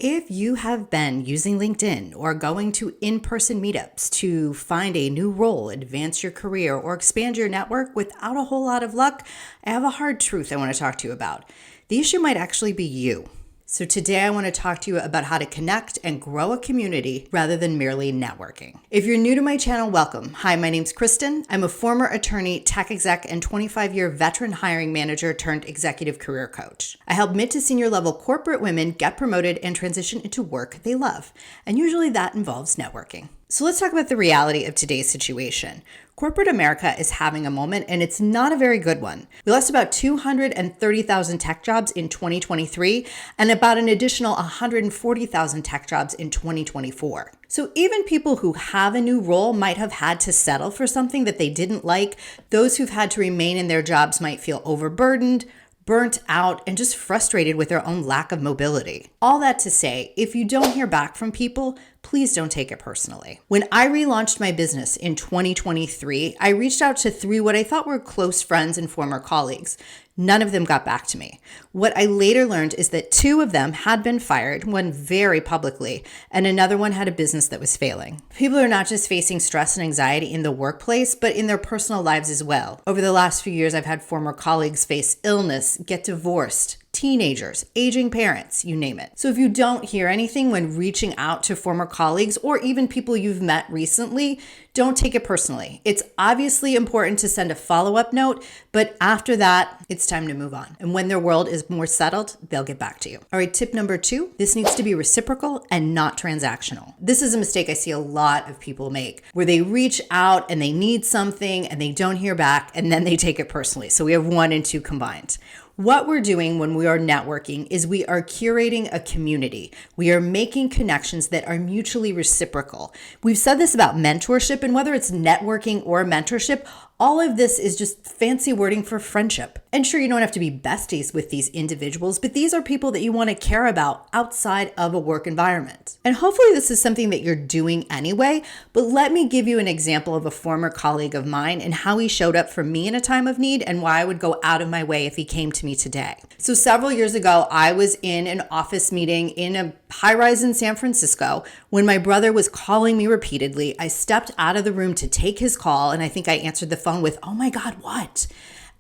If you have been using LinkedIn or going to in-person meetups to find a new role, advance your career, or expand your network without a whole lot of luck, I have a hard truth I want to talk to you about. The issue might actually be you. So today I want to talk to you about how to connect and grow a community rather than merely networking. If you're new to my channel, welcome. Hi, my name's Kristen. I'm a former attorney, tech exec, and 25-year veteran hiring manager turned executive career coach. I help mid to senior level corporate women get promoted and transition into work they love. And usually that involves networking. So let's talk about the reality of today's situation. Corporate America is having a moment, and it's not a very good one. We lost about 230,000 tech jobs in 2023 and about an additional 140,000 tech jobs in 2024. So even people who have a new role might have had to settle for something that they didn't like. Those who've had to remain in their jobs might feel overburdened, burnt out, and just frustrated with their own lack of mobility. All that to say, if you don't hear back from people, please don't take it personally. When I relaunched my business in 2023, I reached out to 3 what I thought were close friends and former colleagues. None of them got back to me. What I later learned is that 2 of them had been fired, one very publicly, and another one had a business that was failing. People are not just facing stress and anxiety in the workplace, but in their personal lives as well. Over the last few years, I've had former colleagues face illness, get divorced, teenagers, aging parents, you name it. So if you don't hear anything when reaching out to former colleagues or even people you've met recently, don't take it personally. It's obviously important to send a follow-up note, but after that, it's time to move on. And when their world is more settled, they'll get back to you. All right, tip number 2, this needs to be reciprocal and not transactional. This is a mistake I see a lot of people make, where they reach out and they need something and they don't hear back and then they take it personally. So we have 1 and 2 combined. What we're doing when we are networking is we are curating a community. We are making connections that are mutually reciprocal. We've said this about mentorship, and whether it's networking or mentorship, all of this is just fancy wording for friendship. And sure, you don't have to be besties with these individuals, but these are people that you want to care about outside of a work environment. And hopefully this is something that you're doing anyway, but let me give you an example of a former colleague of mine and how he showed up for me in a time of need and why I would go out of my way if he came to me today. So several years ago, I was in an office meeting in a high-rise in San Francisco when my brother was calling me repeatedly. I stepped out of the room to take his call, and I think I answered the phone with, "Oh my God, what?"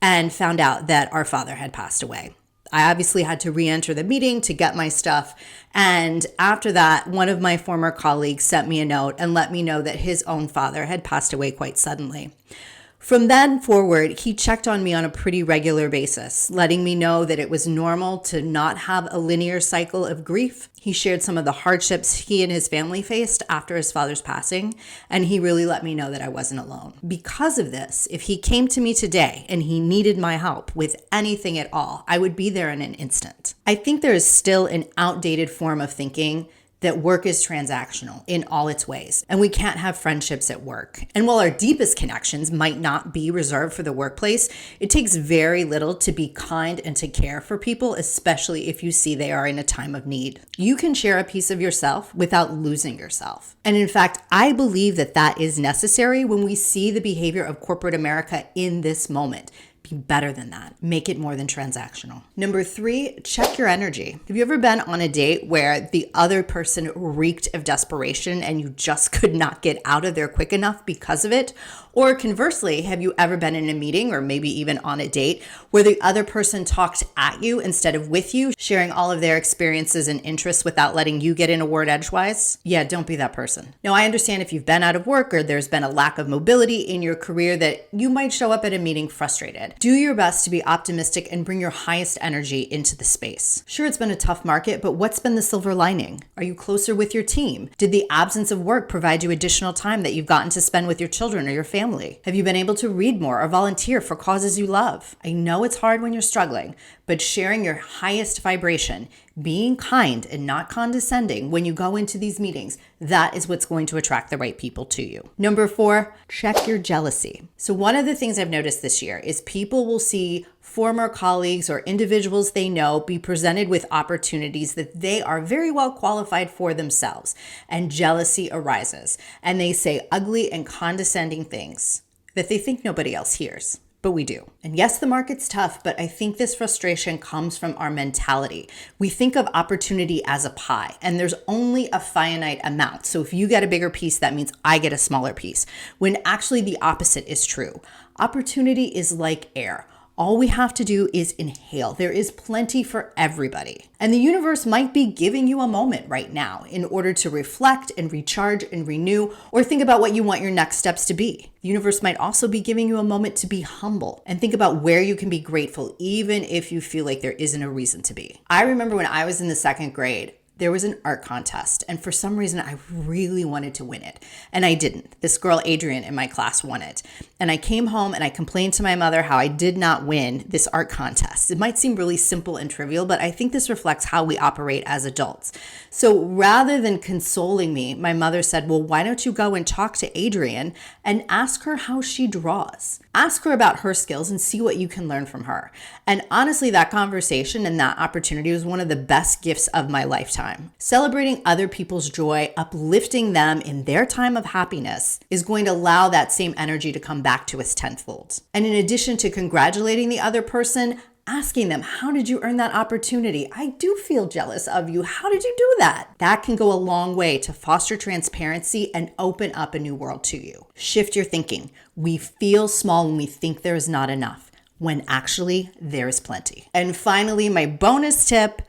and found out that our father had passed away. I obviously had to re-enter the meeting to get my stuff. And after that, one of my former colleagues sent me a note and let me know that his own father had passed away quite suddenly. From then forward, he checked on me on a pretty regular basis, letting me know that it was normal to not have a linear cycle of grief. He shared some of the hardships he and his family faced after his father's passing, and he really let me know that I wasn't alone. Because of this, if he came to me today and he needed my help with anything at all, I would be there in an instant. I think there is still an outdated form of thinking that work is transactional in all its ways, and we can't have friendships at work. And while our deepest connections might not be reserved for the workplace, it takes very little to be kind and to care for people, especially if you see they are in a time of need. You can share a piece of yourself without losing yourself. And in fact, I believe that that is necessary when we see the behavior of corporate America in this moment. Be better than that. Make it more than transactional. Number 3, check your energy. Have you ever been on a date where the other person reeked of desperation and you just could not get out of there quick enough because of it? Or conversely, have you ever been in a meeting or maybe even on a date where the other person talked at you instead of with you, sharing all of their experiences and interests without letting you get in a word edgewise? Yeah, don't be that person. Now, I understand if you've been out of work or there's been a lack of mobility in your career that you might show up at a meeting frustrated. Do your best to be optimistic and bring your highest energy into the space. Sure, it's been a tough market, but what's been the silver lining? Are you closer with your team? Did the absence of work provide you additional time that you've gotten to spend with your children or your family? Have you been able to read more or volunteer for causes you love? I know it's hard when you're struggling, but sharing your highest vibration, being kind and not condescending when you go into these meetings, that is what's going to attract the right people to you. Number 4, check your jealousy. So one of the things I've noticed this year is people will see former colleagues or individuals they know be presented with opportunities that they are very well qualified for themselves, and jealousy arises, and they say ugly and condescending things that they think nobody else hears. but we do. And yes, the market's tough, but I think this frustration comes from our mentality. We think of opportunity as a pie, and there's only a finite amount. So if you get a bigger piece, that means I get a smaller piece, when actually the opposite is true. Opportunity is like air. All we have to do is inhale. There is plenty for everybody. And the universe might be giving you a moment right now in order to reflect and recharge and renew, or think about what you want your next steps to be. The universe might also be giving you a moment to be humble and think about where you can be grateful, even if you feel like there isn't a reason to be. I remember when I was in the second grade, there was an art contest, and for some reason I really wanted to win it, and I didn't. This girl, Adrian, in my class won it, and I came home and I complained to my mother how I did not win this art contest. It might seem really simple and trivial, but I think this reflects how we operate as adults. So rather than consoling me, my mother said, well, why don't you go and talk to Adrian and ask her how she draws? Ask her about her skills and see what you can learn from her. And honestly, that conversation and that opportunity was one of the best gifts of my lifetime. Celebrating other people's joy, uplifting them in their time of happiness, is going to allow that same energy to come back to us tenfold. And in addition to congratulating the other person, asking them, how did you earn that opportunity? I do feel jealous of you. How did you do that? That can go a long way to foster transparency and open up a new world to you. Shift your thinking. We feel small when we think there is not enough, when actually there is plenty. And finally, my bonus tip,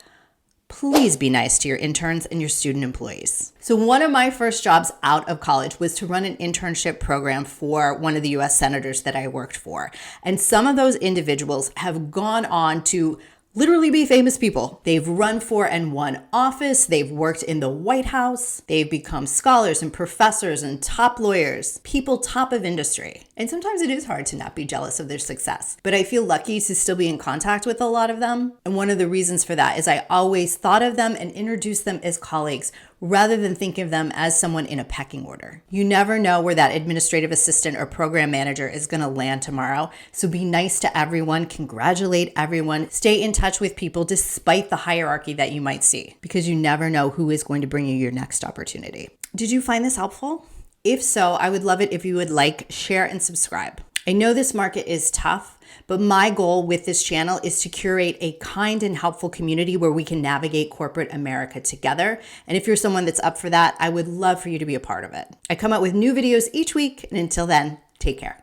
please be nice to your interns and your student employees. So one of my first jobs out of college was to run an internship program for one of the US senators that I worked for. And some of those individuals have gone on to literally be famous people. They've run for and won office. They've worked in the White House. They've become scholars and professors and top lawyers, people top of industry. And sometimes it is hard to not be jealous of their success. But I feel lucky to still be in contact with a lot of them. And one of the reasons for that is I always thought of them and introduced them as colleagues, rather than think of them as someone in a pecking order. You never know where that administrative assistant or program manager is going to land tomorrow. So be nice to everyone, congratulate everyone, stay in touch with people despite the hierarchy that you might see, because you never know who is going to bring you your next opportunity. Did you find this helpful? If so, I would love it if you would like, share, and subscribe. I know this market is tough, but my goal with this channel is to curate a kind and helpful community where we can navigate corporate America together. And if you're someone that's up for that, I would love for you to be a part of it. I come out with new videos each week, and until then, take care.